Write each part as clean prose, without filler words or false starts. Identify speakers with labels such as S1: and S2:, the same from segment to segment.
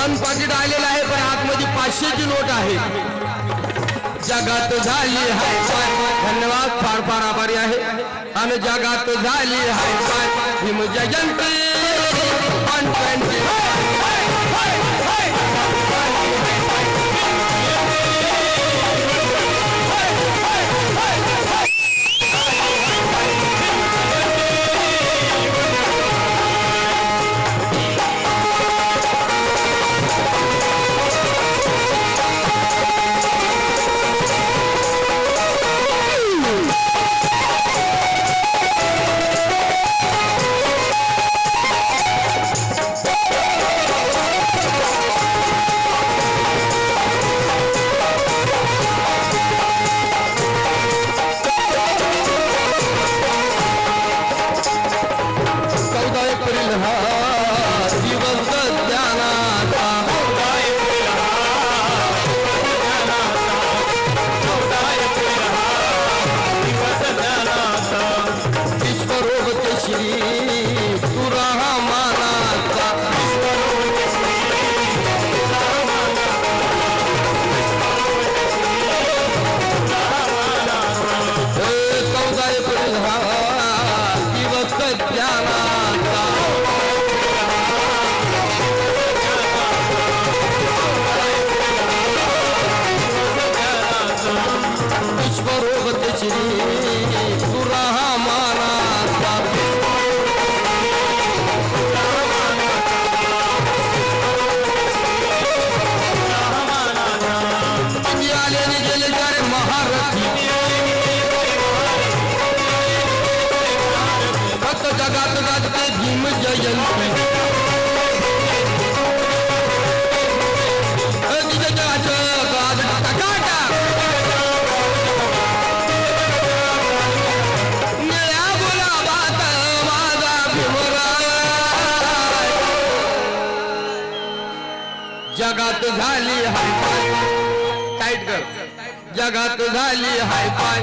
S1: One पाकिट आलेला आहे पण आतमध्ये 500ची नोट आहे. जगात झाली हाय पाय. धन्यवाद, फार फार आभारी आहे. आणि जगात झाली हाय पाय. भीम जयंती 120. जगात झाली हाय पाय. टाईट कर. जगात झाली हाय पाय.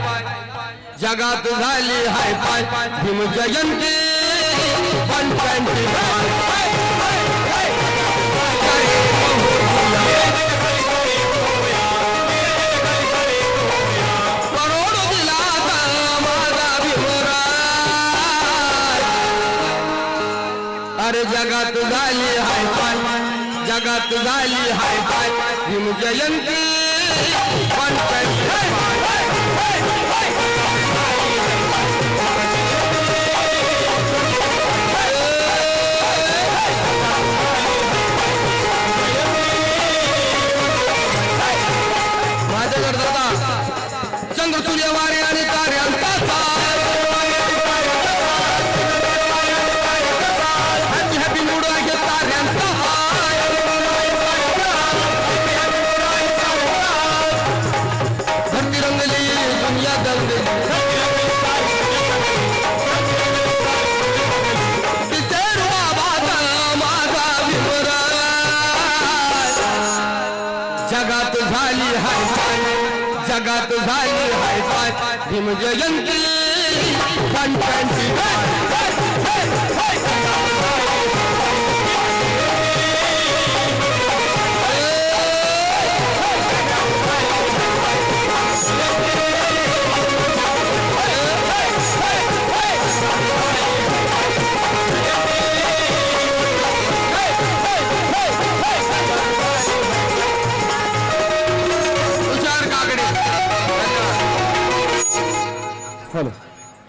S1: जगात झाली हाय पाय. भीम जयंती 120. करोड दिला माझा भीमराय. अरे जगात झाली हाय पाय. जगात झाली हाय पाय. भीम जयंती 120. माझ्याकडे दादा चंद्र सूर्य वारे आणि ताऱ्यांचा हॅपी हॅपी मूड आहे ताऱ्यांचा. धरती रंगली दुनिया दंगली. तिथे बाबा माझा भीमराय. जगात झाली हाय पाय. जगात झाली हाय पाय. भीम जयंती 120.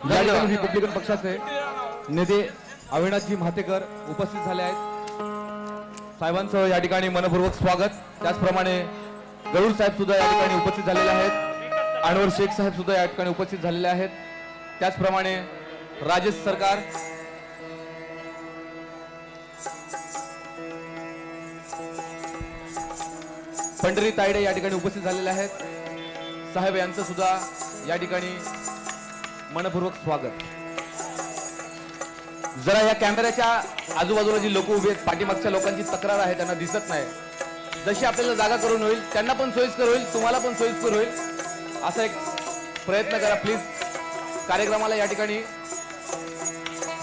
S2: या ठिकाणी रिपब्लिकन पक्षाचे नेते अविनाशजी म्हातेकर उपस्थित झाले आहेत. साहेबांचं या ठिकाणी मनपूर्वक स्वागत. त्याचप्रमाणे गरुड साहेब सुद्धा या ठिकाणी उपस्थित झालेले आहेत. अनवर शेख साहेब सुद्धा या ठिकाणी उपस्थित झालेले आहेत. त्याचप्रमाणे राजेश सरकार, पंढरी तायडे या ठिकाणी उपस्थित झालेले आहेत. साहेब यांचं सुद्धा या ठिकाणी मनपूर्वक स्वागत. जरा या कॅमेऱ्याच्या आजूबाजूला जी लोक उभी आहेत, पाठीमागच्या लोकांची तक्रार आहे, त्यांना दिसत नाही. जशी आपल्याला जागा करून होईल त्यांना पण सोयीस्कर होईल, तुम्हाला पण सोयीस्कर होईल, असा एक प्रयत्न करा प्लीज. कार्यक्रमाला या ठिकाणी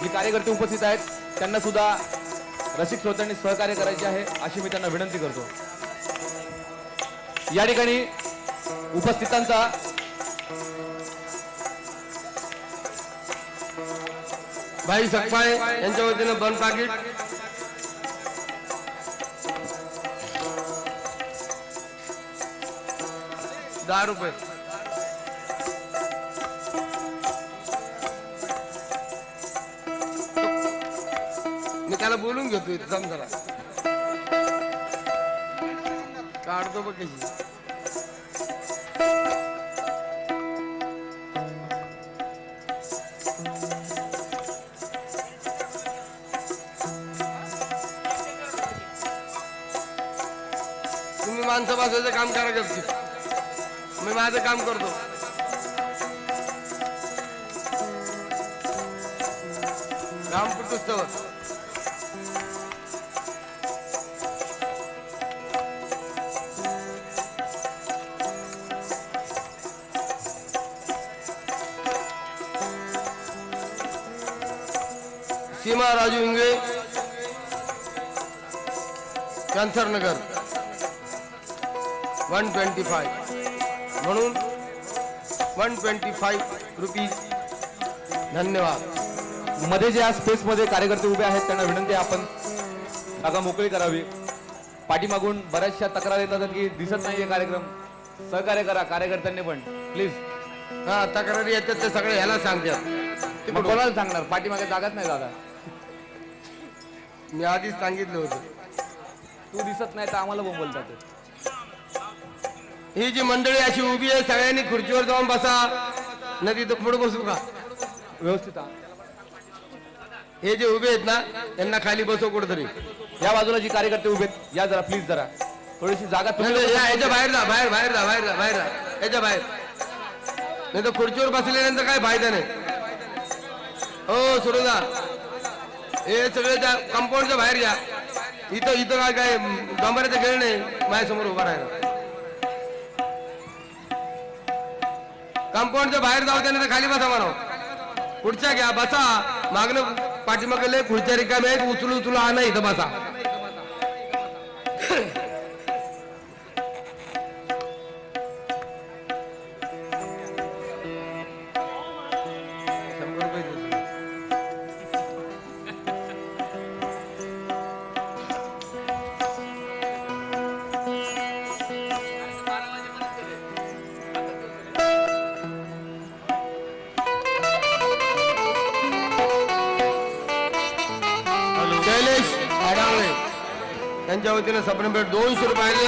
S2: जे कार्यकर्ते उपस्थित आहेत त्यांना सुद्धा रसिक श्रोत्यांनी सहकार्य करायचे आहे अशी मी त्यांना विनंती करतो. या ठिकाणी उपस्थितांचा
S1: भाई सकपाळे यांच्या वतीनं बन पाकिट, ₹10. मी त्याला बोलून घेतो थांब जरा, काढतो बघ कशी. तुम्ही माणसं बसवायचं काम करा गपचीत, मी माझं काम करतो. काम पुस्तक सीमा राजू इंगळे, कॅन्सर नगर, 125 म्हणून 125 रुपीज. धन्यवाद.
S2: मध्ये ज्या स्पेस मध्ये कार्यकर्ते उभे आहेत त्यांना विनंती आहे आपण जागा मोकळी करावी. पाठीमागून बऱ्याचशा तक्रारी येतात की दिसत नाहीये कार्यक्रम. सहकार्य करा कार्यकर्त्यांनी पण प्लीज.
S1: हा, तक्रारी येतात ते सगळे ह्याला सांगतात.
S2: मग कोणाला सांगणार? पाठीमागे जागाच नाही दादा.
S1: मी आधीच सांगितलं होतं.
S2: तू दिसत नाही तर आम्हाला बोंबलतात.
S1: ही जी मंडळी अशी उभी आहे सगळ्यांनी खुर्चीवर जाऊन बसा. नदी तर पुढे बसू का?
S2: व्यवस्थित
S1: हे जे उभे आहेत ना त्यांना खाली बसव कुठेतरी.
S2: या बाजूला जी कार्यकर्ते उभे आहेत या जरा प्लीज जरा थोडीशी जागा
S1: याच्या बाहेर जा, बाहेर बाहेर जा, बाहेर जा, बाहेर जा, याच्या बाहेर. नाही तर खुर्चीवर बसल्यानंतर काय फायदा नाही. हो सुरुदा, हे सगळे त्या कंपाऊंडच्या बाहेर या. इथं काय डोंबऱ्याचा खेळ नाही माझ्यासमोर उभा राहिला. कंपाऊंडच्या बाहेर जाऊ त्यानंतर खाली बसा म्हणा. खुर्च्या घ्या बसा. मागणं पाठीमागे लय खुर्च्या रिकाम्या आहेत. उचलू उचलू आणा इथं बसा. त्यांच्या वतीनं सप्रेम 200 रुपये.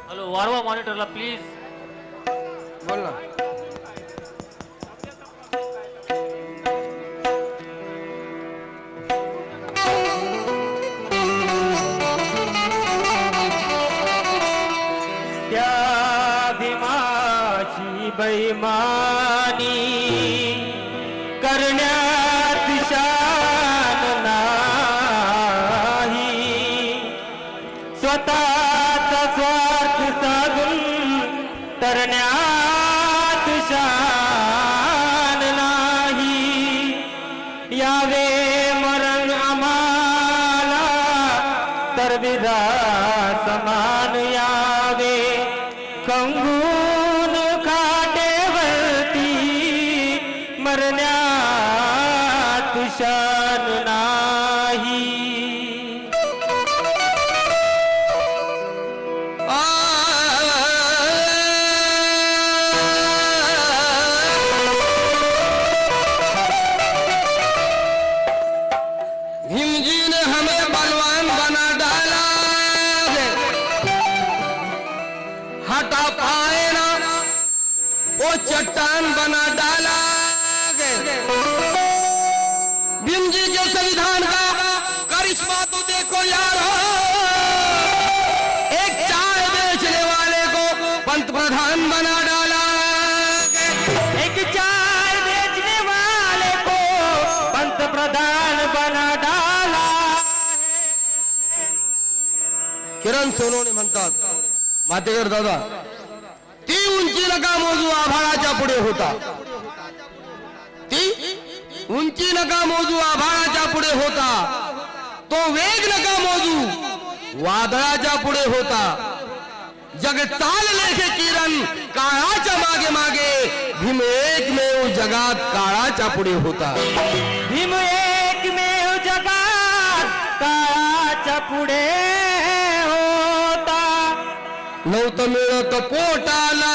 S3: हॅलो वारवा मॉनिटरला प्लीज
S1: बोल ना.
S3: बैमानी करण्यात शान नाही. स्वतःचा स्वार्थ साधून तरण्यात शान नाही. यावे मरण आम्हाला तर विधा समान यावे. कंगून मरण्यात शान नाही.
S1: भीमजी ने हमें बलवान बना डाला. हटा पाए ना वो चट्टान बना डाला. भीम जी के संविधान का करिश्मा तो देखो यार. एक चाय बेचने वाले को पंतप्रधान बना डाला.
S3: एक चाय बेचने वाले को पंतप्रधान बना डाला.
S1: किरण सोनवणे म्हणतात, मातेकर दादा, ती उंची नका मोजू आभाळाच्या पुढे होता, ती उंची नका मोजू आभाळाच्या पुढे होता, तो वेग नका मोजू वादळाच्या पुढे होता, जग चालले हे किरण काळाच्या मागे मागे, भीम एकमेव जगात काळाच्या पुढे होता.
S3: भीम एकमेव जगात काळाच्या पुढे होता.
S1: नव्हतं मिळत पोटाला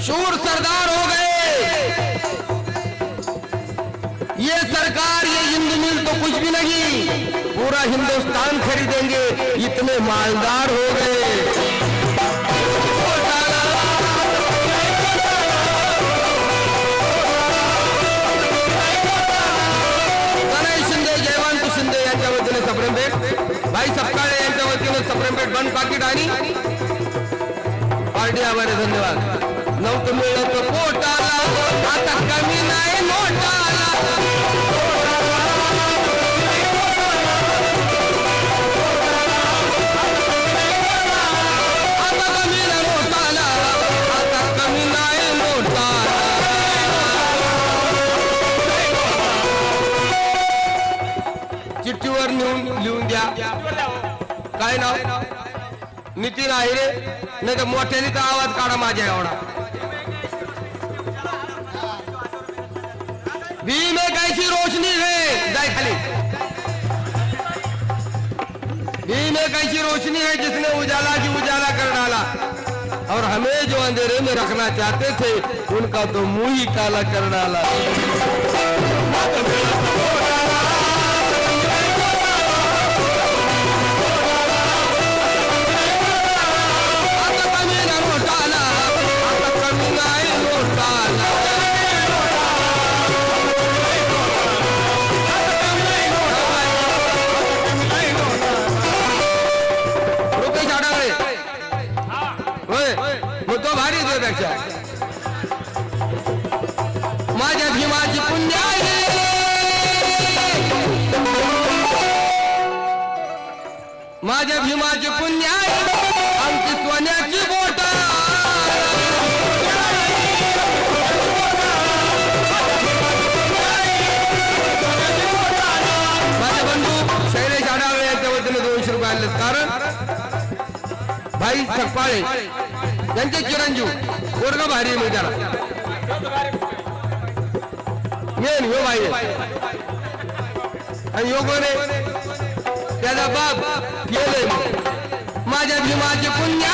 S1: शूर सरदार हो गए. ये सरकार ये हिंद मिल तो कुछ भी नहीं, पूरा हिंदुस्तान खरीदेंगे, इतने मालदार हो गए. गणेश शिंदे, जयवंत शिंदे यांच्या वतीने सप्रेम भेट, भाई सपकाळे यांच्या वतीने सप्रेम भेट, बंद पाकिट आणि पार्टी आभारी. धन्यवाद. नव्हतं मिळत पोटाला, आता कमी नाही नोटाला, आता कमी नाही नोटाला, आता कमी नाही नोटाला. चिठ्ठीवर लिहून द्या. काय नाव? नितीन आहिरे. नाही तर मोठ्याने तर आवाज काढा माझ्या एवढा. भीम एक ऐसी रोशनी है, जाए खाली. भीम एक ऐसी रोशनी है जिसने उजाला की उजाला कर डाला, और हमें जो अंधेरे में रखना चाहते थे उनका तो मुंह ही काला कर डाला. आता कमी ना नोटाला, आता कमी नाही नोटाला. माझ्या भीमाची पुण्य आहे, माझ्या भीमाची पुण्य आहे, आमची सोन्याची बोट. माझे बंधू शैलेश आढावळे यांच्या वतीने 200 रुपये आणले. कारण भाई सकपाळे यांचे चिरंजीव पोरगा भारी मी त्याला मेन हो भाई, आणि योगोने त्याचा बाप गेले. माझ्या भीमाचे पुण्य